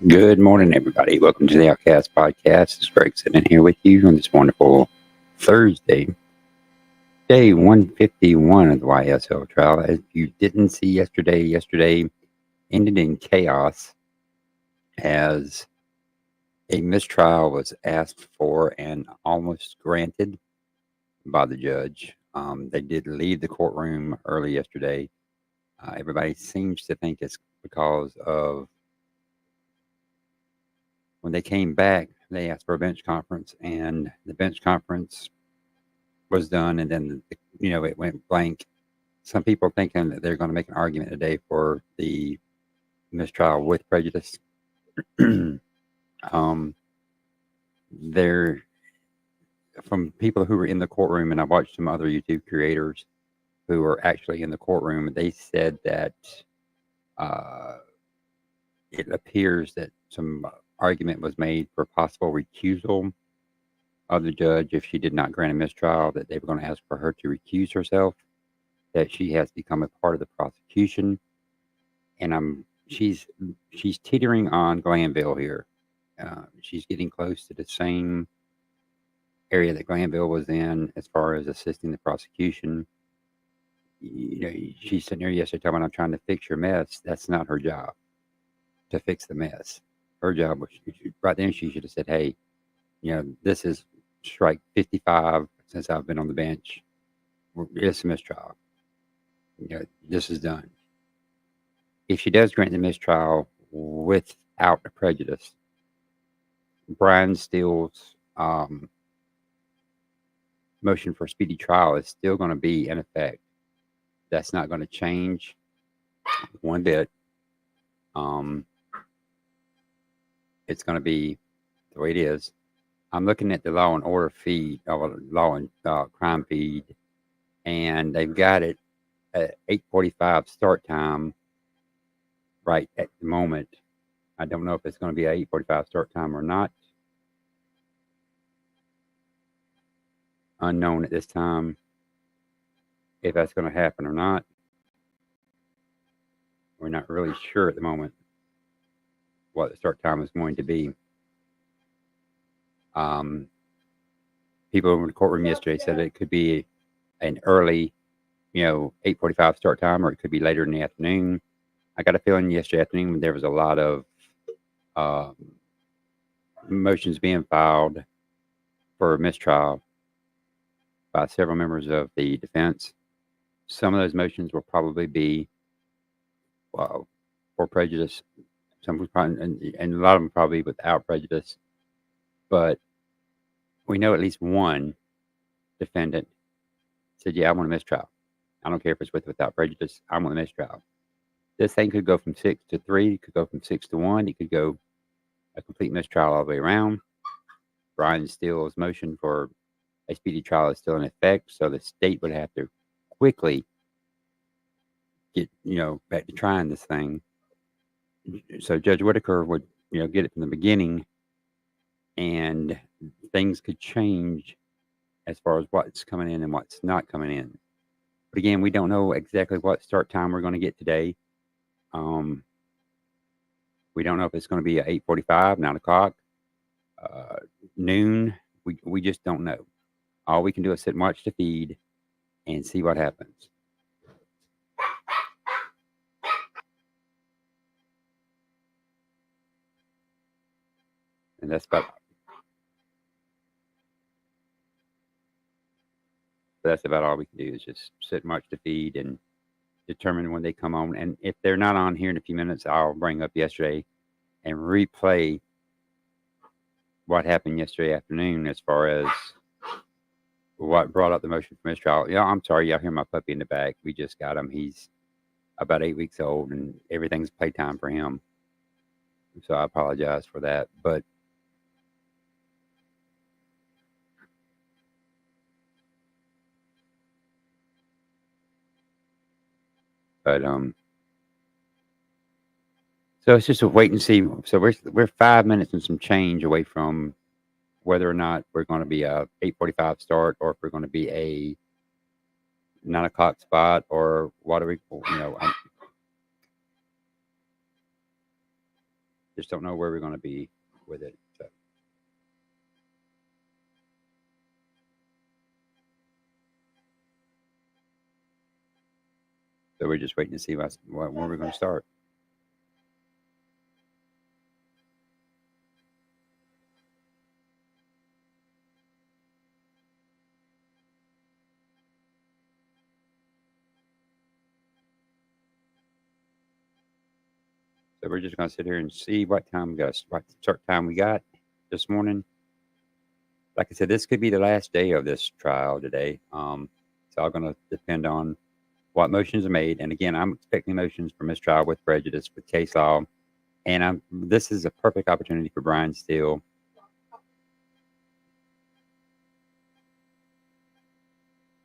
Good morning, everybody. Welcome to the Outcast Podcast. It's Greg sitting here with you on this wonderful Thursday, day 151 of the YSL trial. As you didn't see yesterday ended in chaos as a mistrial was asked for and almost granted by the judge. They did leave the courtroom early yesterday. Everybody seems to think it's because of when they came back, they asked for a bench conference, and the bench conference was done, and then it went blank. Some people thinking that they're going to make an argument today for the mistrial with prejudice. They're from people who were in the courtroom, and I watched some other YouTube creators who were actually in the courtroom. They said that it appears that some argument was made for possible recusal of the judge if she did not grant a mistrial, that they were going to ask for her to recuse herself, that she has become a part of the prosecution, and she's teetering on Glanville here. She's getting close to the same area that Glanville was in as far as assisting the prosecution. She's sitting there yesterday talking about, I'm trying to fix your mess. That's not her job to fix the mess. Her job was, right then she should have said, hey, this is strike 55 since I've been on the bench. It's a mistrial. This is done. If she does grant the mistrial without a prejudice, Brian Steele's motion for speedy trial is still going to be in effect. That's not going to change one bit. It's going to be the way it is. I'm looking at the law and order feed, law and crime feed, and they've got it at 8:45 start time right at the moment. I don't know if it's going to be an 8:45 start time or not. Unknown at this time if that's going to happen or not. We're not really sure at the moment what the start time is going to be. People in the courtroom yesterday said it could be an early, 8:45 start time, or it could be later in the afternoon. I got a feeling yesterday afternoon there was a lot of motions being filed for a mistrial by several members of the defense. Some of those motions will probably be for prejudice. Some would probably, and a lot of them probably without prejudice. But we know at least one defendant said, yeah, I want a mistrial. I don't care if it's without prejudice. I want a mistrial. This thing could go from 6 to 3. It could go from 6 to 1. It could go a complete mistrial all the way around. Brian Steele's motion for a speedy trial is still in effect, so the state would have to quickly get, back to trying this thing. So Judge Whitaker would, get it from the beginning, and things could change as far as what's coming in and what's not coming in. But again, we don't know exactly what start time we're going to get today. We don't know if it's going to be at 8:45, 9 o'clock, noon. We just don't know. All we can do is sit and watch the feed and see what happens. And that's about all we can do, is just sit and watch the feed and determine when they come on. And if they're not on here in a few minutes, I'll bring up yesterday and replay what happened yesterday afternoon as far as what brought up the motion for mistrial. Yeah, I'm sorry, y'all hear my puppy in the back. We just got him. He's about 8 weeks old, and everything's playtime for him. So I apologize for that. But so it's just a wait and see. So we're 5 minutes and some change away from whether or not we're going to be a 8:45 start, or if we're going to be a 9 o'clock spot, or what are we, Just don't know where we're going to be with it. So we're just waiting to see where we're going to start. So we're just going to sit here and see what start time we got this morning. Like I said, this could be the last day of this trial today. It's all going to depend on what motions are made. And again, I'm expecting motions for mistrial with prejudice with case law. And this is a perfect opportunity for Brian Steele.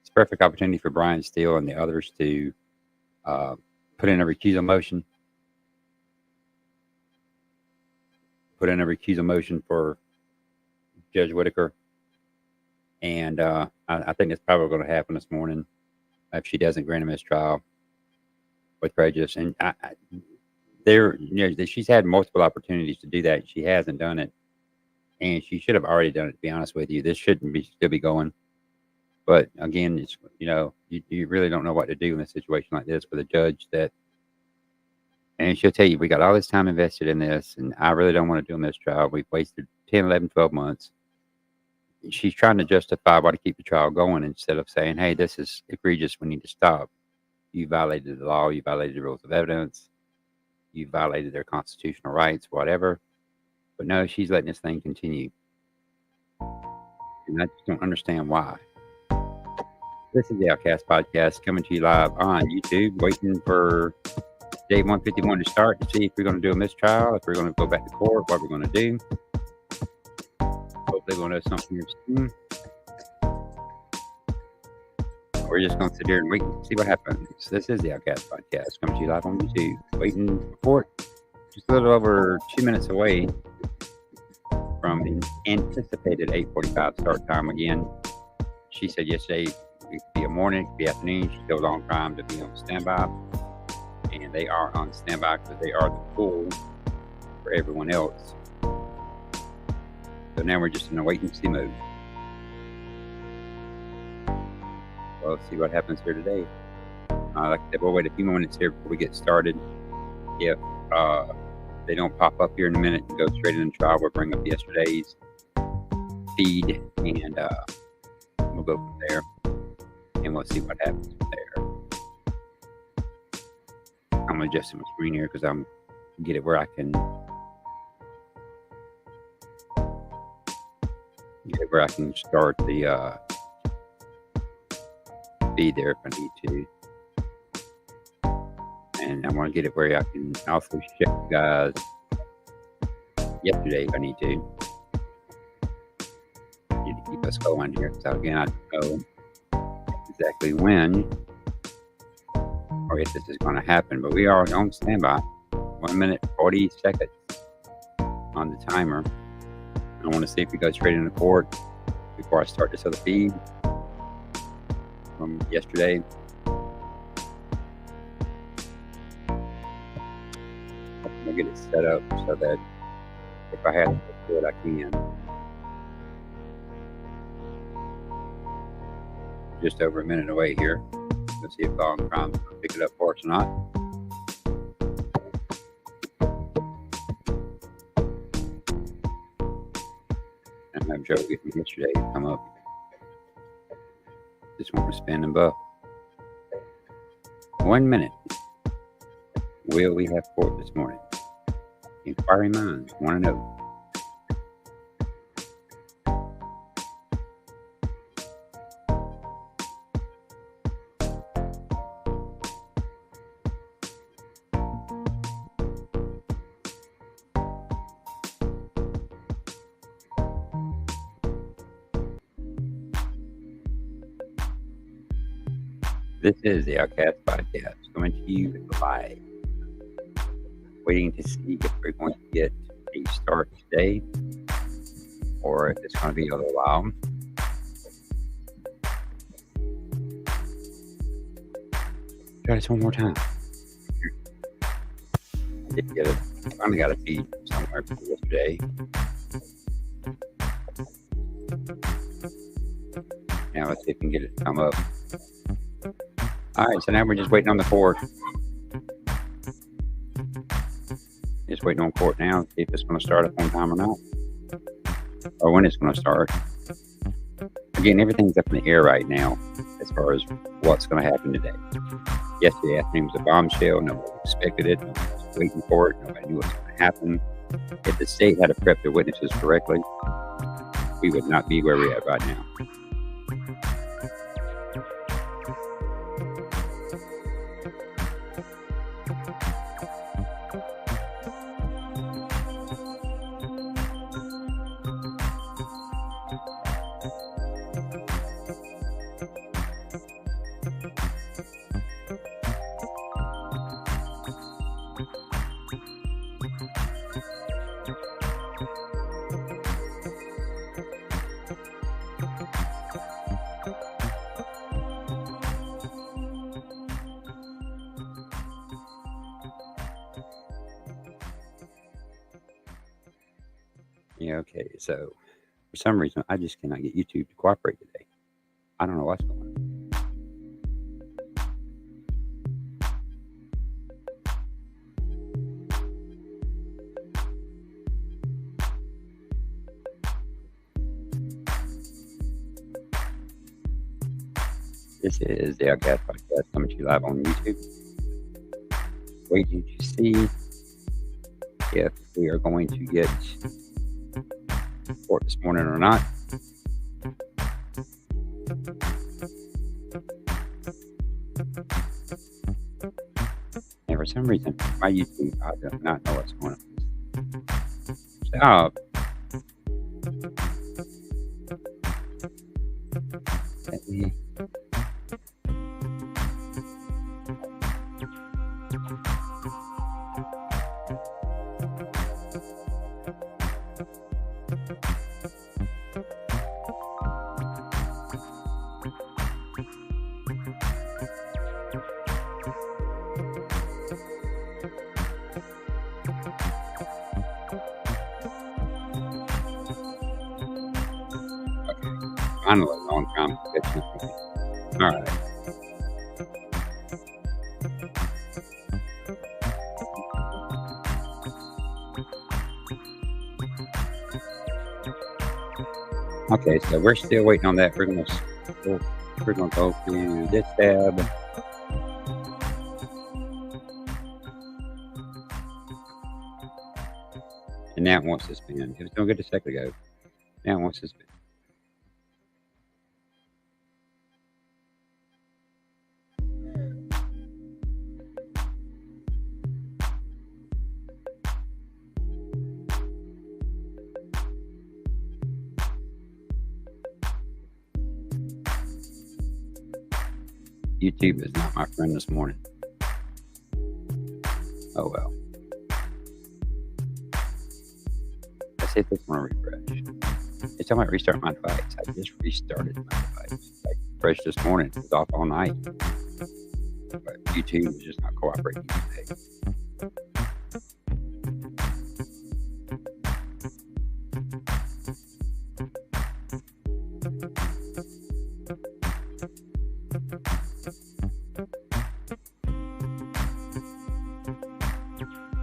It's a perfect opportunity for Brian Steele and the others to put in a recusal motion. Put in a recusal motion for Judge Whitaker. And I think it's probably going to happen this morning if she doesn't grant a mistrial with prejudice. And she's had multiple opportunities to do that. She hasn't done it. And she should have already done it, to be honest with you. This shouldn't still be going. But again, it's, you really don't know what to do in a situation like this with a judge and she'll tell you, we got all this time invested in this, and I really don't want to do a mistrial. We've wasted 10, 11, 12 months. She's trying to justify why to keep the trial going instead of saying, hey, this is egregious. We need to stop. You violated the law. You violated the rules of evidence. You violated their constitutional rights, whatever. But no, she's letting this thing continue. And I just don't understand why. This is the Outcast Podcast coming to you live on YouTube, waiting for day 151 to start to see if we're going to do a mistrial, if we're going to go back to court, what we're going to do. Hopefully we'll know something here soon. We're just going to sit here and wait and see what happens. This is the Outcast Podcast coming to you live on YouTube, waiting for court. Just a little over 2 minutes away from the anticipated 8:45 start time again. She said yesterday it could be a morning, it could be afternoon. She goes on time to be on standby. And they are on standby because they are the pool for everyone else. So now we're just in a wait and see mode. Well, let's see what happens here today. Like I said, we'll wait a few more minutes here before we get started. If they don't pop up here in a minute and go straight into the trial, we'll bring up yesterday's feed and we'll go from there. And we'll see what happens from there. I'm adjusting my screen here because I'm get it where I can start the feed there if I need to, and I want to get it where I can also check you guys yesterday if I need to. Need to keep us going here. So again, I don't know exactly when or if this is going to happen, but we are on standby. 1 minute 40 seconds on the timer. I want to see if we go straight into court before I start this other feed from yesterday. I'm gonna get it set up so that if I have to do it, I can. Just over a minute away here. Let's see if Long Crime's going to pick it up for us or not. And I'm Joe with me yesterday to come up. Just want to spin and buff. 1 minute. Will we have court this morning? Inquiring minds want to know. This is the Outcast Podcast coming to you live. Waiting to see if we're going to get a start today or if it's going to be a little while. Try this one more time. Did get it. Finally got a feed somewhere yesterday. Now let's see if we can get it to come up. All right, so now we're just waiting on the court. Just waiting on court now to see if it's going to start up on time or not, or when it's going to start. Again, everything's up in the air right now as far as what's going to happen today. Yesterday afternoon was a bombshell. Nobody expected it. Nobody was waiting for it. Nobody knew what was going to happen. If the state had prepped their witnesses correctly, we would not be where we're at right now. Yeah, okay, so for some reason, I just cannot get YouTube to cooperate today. I don't know what's going on. This is the Outcast Podcast coming to you live on YouTube. Waiting to see if we are going to get support this morning or not. And for some reason, my YouTube, I do not know what's going on. Stop. Let me. Finally, a long time to get to this point. All right. Okay, so we're still waiting on that. We're gonna go through this tab. And now it wants to spin. It was doing good a second ago. Now it wants to spin. YouTube is not my friend this morning. Oh well. Let's see if it's going to refresh. It's talking about restart my device. I just restarted my device. Like fresh this morning. It was off all night. But YouTube is just not cooperating today.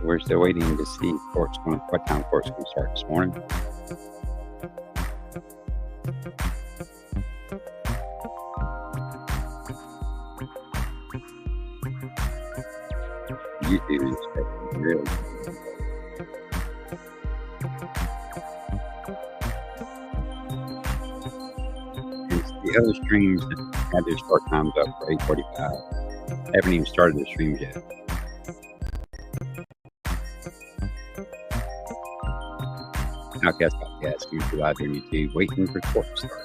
We're still waiting to see what time court's going to start this morning. YouTube is taking really. The other streams that have their start times up for 8:45 haven't even started the streams yet. Outcast Podcast, coming to live here on YouTube, waiting for court to start.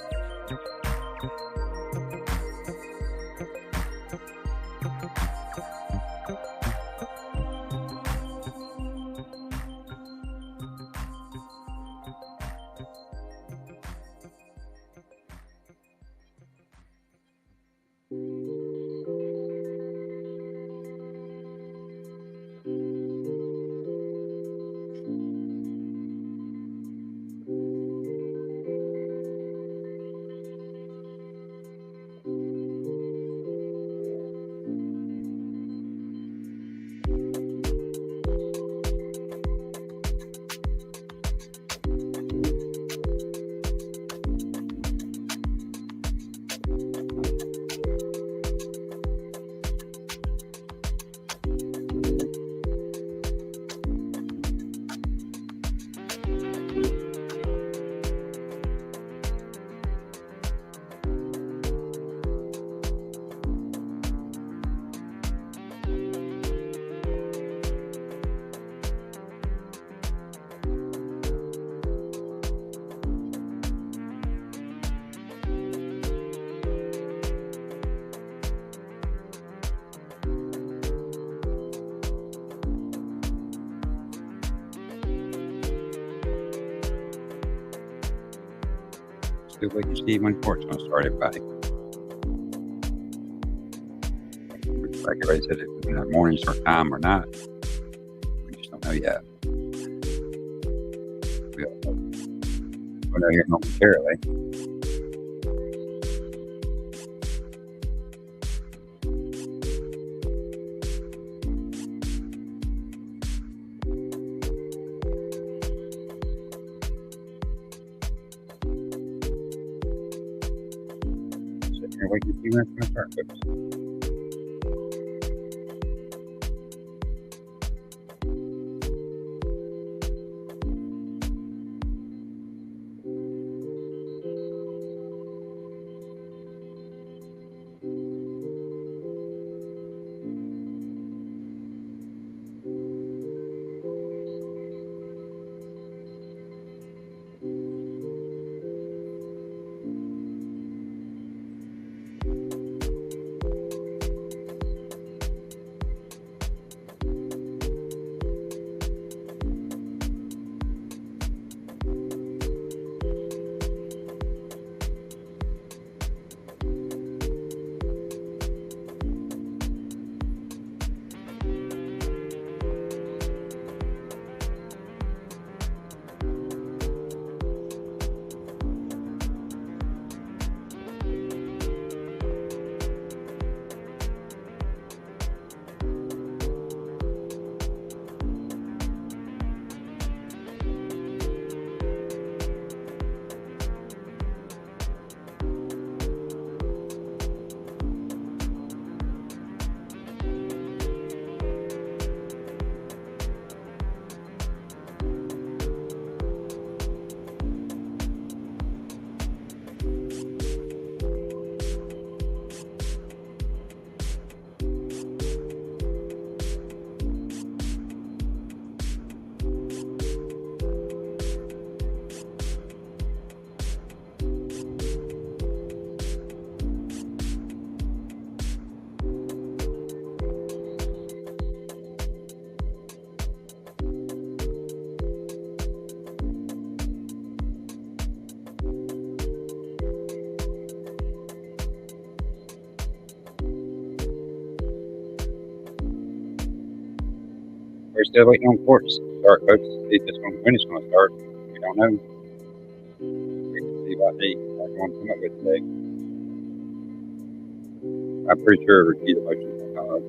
Still waiting to see when court's gonna start, everybody. Like everybody said, if it's in the morning start time or not, we just don't know yet. We'll know here momentarily. Sitting here waiting to see when it's gonna start, folks. We're still waiting on court to start, folks. See if when it's gonna start. We don't know. Wait to see what they are going to come up with today. I'm pretty sure a repeat motion is gonna come up.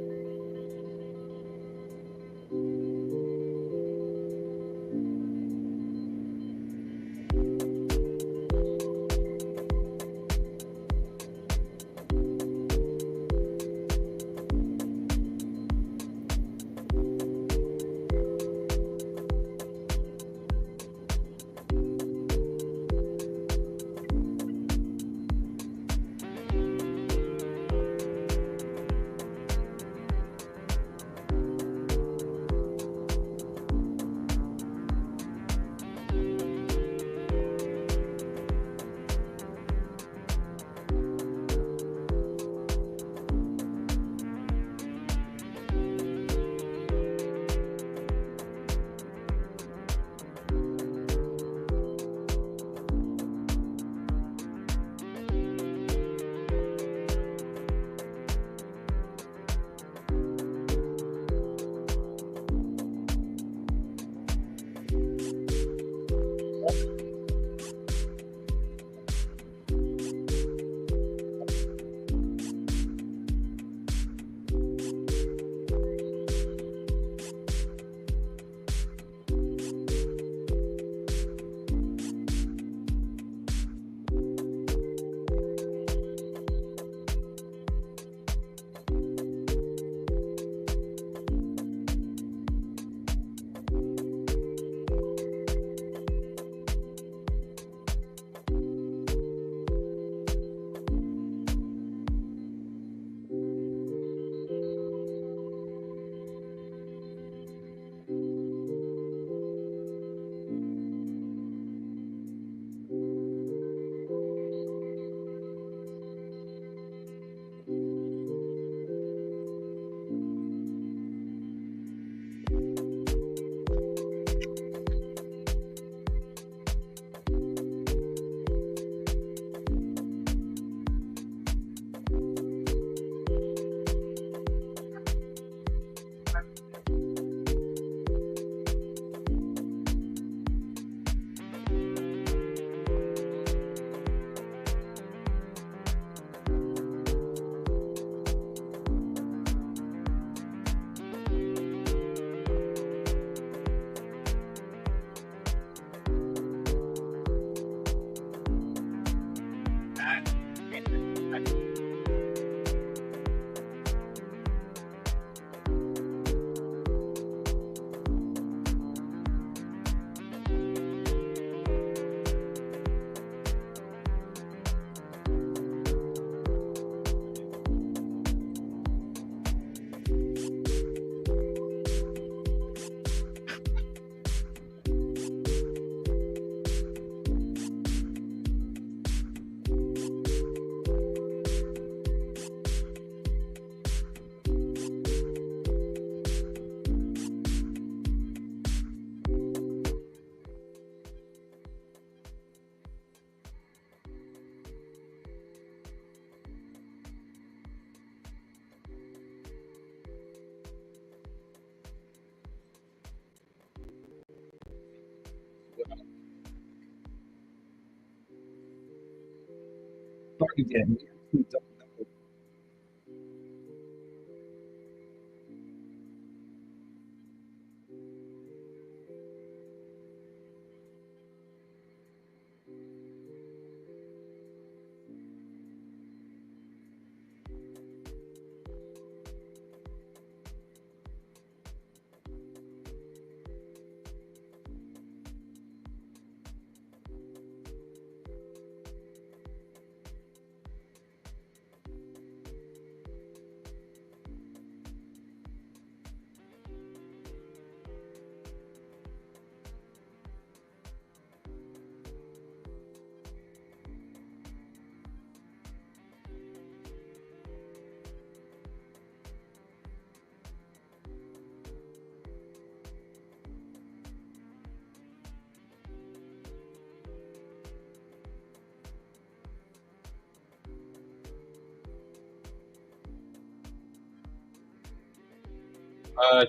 Uh,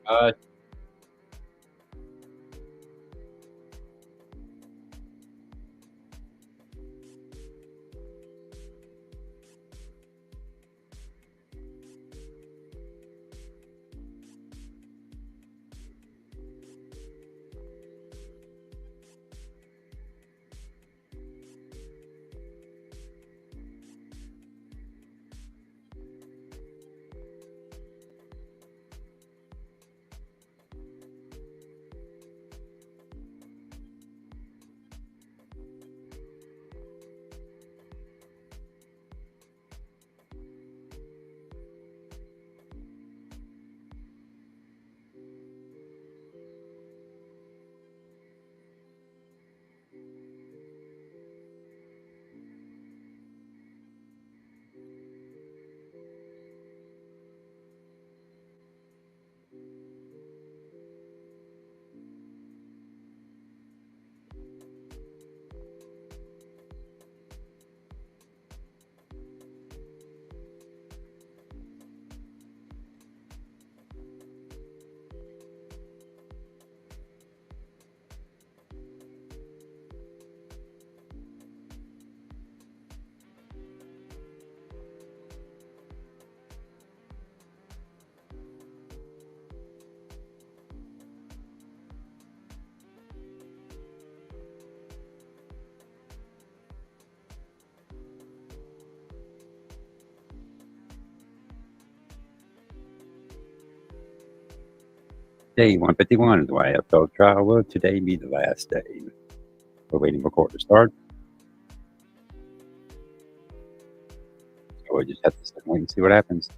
uh, Day 151 of the YFL trial will today be the last day. We're waiting for court to start. So we'll just have to sit and wait and see what happens.